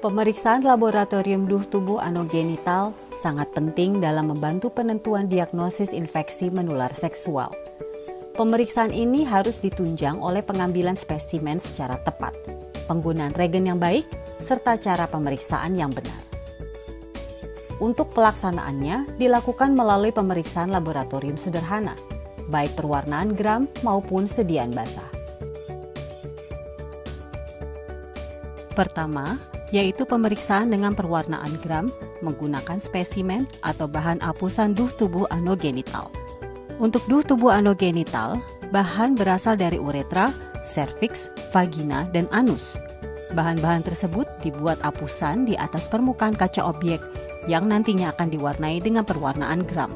Pemeriksaan laboratorium duh tubuh anogenital sangat penting dalam membantu penentuan diagnosis infeksi menular seksual. Pemeriksaan ini harus ditunjang oleh pengambilan spesimen secara tepat, penggunaan regen yang baik, serta cara pemeriksaan yang benar. Untuk pelaksanaannya dilakukan melalui pemeriksaan laboratorium sederhana, baik perwarnaan gram maupun sediaan basah. Pertama, yaitu pemeriksaan dengan perwarnaan gram menggunakan spesimen atau bahan apusan duh tubuh anogenital. Untuk duh tubuh anogenital, bahan berasal dari uretra, serviks, vagina, dan anus. Bahan-bahan tersebut dibuat apusan di atas permukaan kaca objek yang nantinya akan diwarnai dengan perwarnaan gram.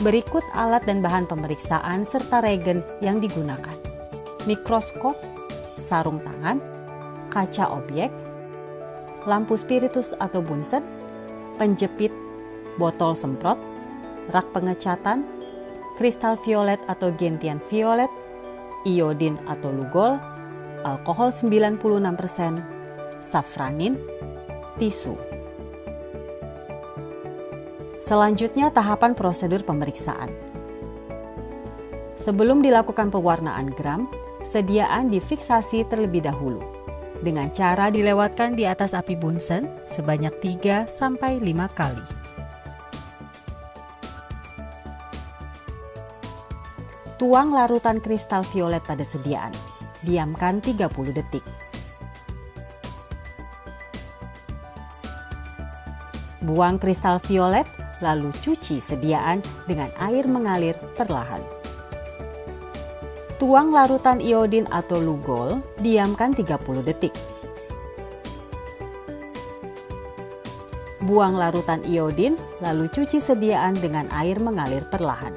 Berikut alat dan bahan pemeriksaan serta regen yang digunakan. Mikroskop, sarung tangan, kaca objek, lampu spiritus atau bunsen, penjepit, botol semprot, rak pengecatan, kristal violet atau gentian violet, iodin atau lugol, alkohol 96%, safranin, tisu. Selanjutnya tahapan prosedur pemeriksaan. Sebelum dilakukan pewarnaan gram, sediaan difiksasi terlebih dahulu dengan cara dilewatkan di atas api bunsen sebanyak 3-5 kali. Tuang larutan kristal violet pada sediaan. Diamkan 30 detik. Buang kristal violet, lalu cuci sediaan dengan air mengalir perlahan. Tuang larutan iodin atau lugol, diamkan 30 detik. Buang larutan iodin, lalu cuci sediaan dengan air mengalir perlahan.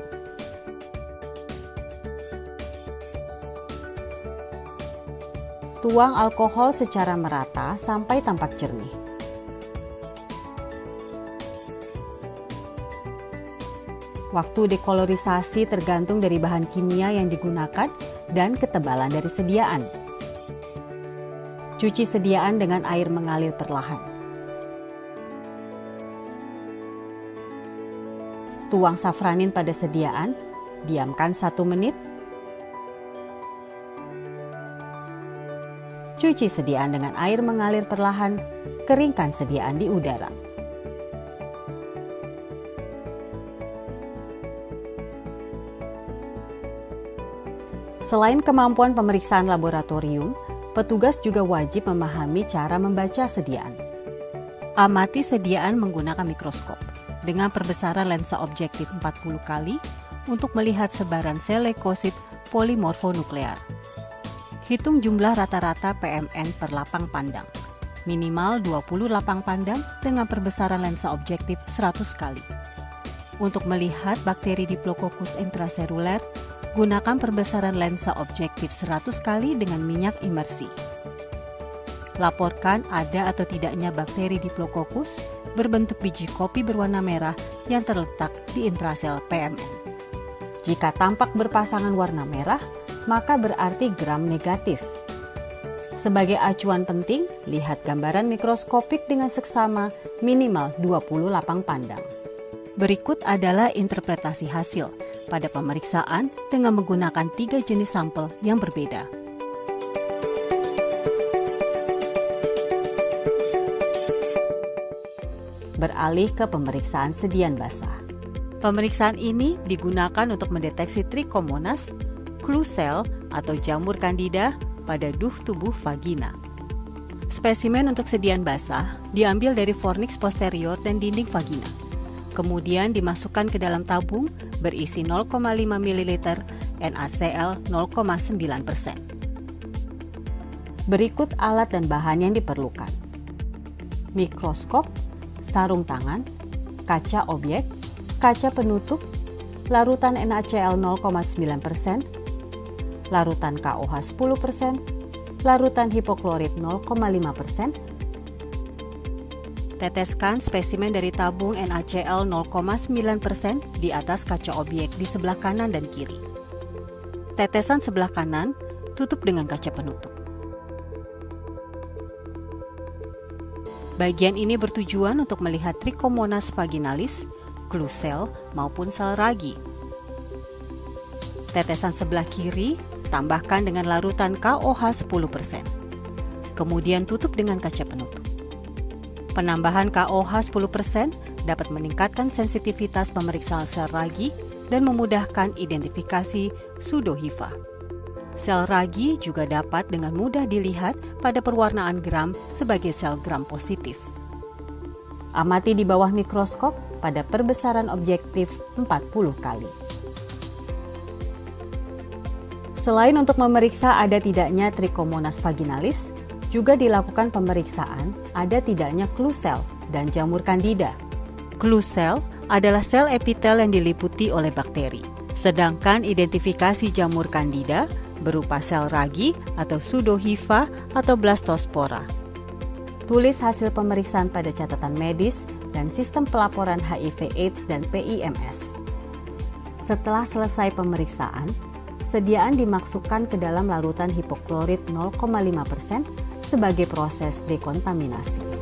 Tuang alkohol secara merata sampai tampak jernih. Waktu dekolorisasi tergantung dari bahan kimia yang digunakan dan ketebalan dari sediaan. Cuci sediaan dengan air mengalir perlahan. Tuang safranin pada sediaan, diamkan 1 menit. Cuci sediaan dengan air mengalir perlahan, keringkan sediaan di udara. Selain kemampuan pemeriksaan laboratorium, petugas juga wajib memahami cara membaca sediaan. Amati sediaan menggunakan mikroskop dengan perbesaran lensa objektif 40 kali untuk melihat sebaran sel leukosit polimorfonuklear. Hitung jumlah rata-rata PMN per lapang pandang, minimal 20 lapang pandang dengan perbesaran lensa objektif 100 kali. Untuk melihat bakteri Diplococcus intraseluler, gunakan perbesaran lensa objektif 100 kali dengan minyak imersi. Laporkan ada atau tidaknya bakteri Diplococcus berbentuk biji kopi berwarna merah yang terletak di intrasel PMN. Jika tampak berpasangan warna merah, maka berarti gram negatif. Sebagai acuan penting, lihat gambaran mikroskopik dengan seksama minimal 20 lapang pandang. Berikut adalah interpretasi hasil pada pemeriksaan dengan menggunakan 3 jenis sampel yang berbeda. Beralih ke pemeriksaan sediaan basah. Pemeriksaan ini digunakan untuk mendeteksi Trichomonas, Klucel atau jamur Candida pada duh tubuh vagina. Spesimen untuk sediaan basah diambil dari fornix posterior dan dinding vagina. Kemudian dimasukkan ke dalam tabung berisi 0,5 ml NaCl 0,9%. Berikut alat dan bahan yang diperlukan. Mikroskop, sarung tangan, kaca objek, kaca penutup, larutan NaCl 0,9%, larutan KOH 10%, larutan hipoklorit 0,5%, teteskan spesimen dari tabung NaCl 0,9% di atas kaca objek di sebelah kanan dan kiri. Tetesan sebelah kanan tutup dengan kaca penutup. Bagian ini bertujuan untuk melihat Trichomonas vaginalis, klusel, maupun sel ragi. Tetesan sebelah kiri tambahkan dengan larutan KOH 10%. Kemudian tutup dengan kaca penutup. Penambahan KOH 10% dapat meningkatkan sensitivitas pemeriksaan sel ragi dan memudahkan identifikasi pseudohifa. Sel ragi juga dapat dengan mudah dilihat pada perwarnaan gram sebagai sel gram positif. Amati di bawah mikroskop pada perbesaran objektif 40 kali. Selain untuk memeriksa ada tidaknya Trichomonas vaginalis, juga dilakukan pemeriksaan ada tidaknya klusel dan jamur Candida. Klusel adalah sel epitel yang diliputi oleh bakteri, sedangkan identifikasi jamur Candida berupa sel ragi atau pseudohifa atau blastospora. Tulis hasil pemeriksaan pada catatan medis dan sistem pelaporan HIV/AIDS dan PIMS. Setelah selesai pemeriksaan, sediaan dimasukkan ke dalam larutan hipoklorit 0,5% sebagai proses dekontaminasi.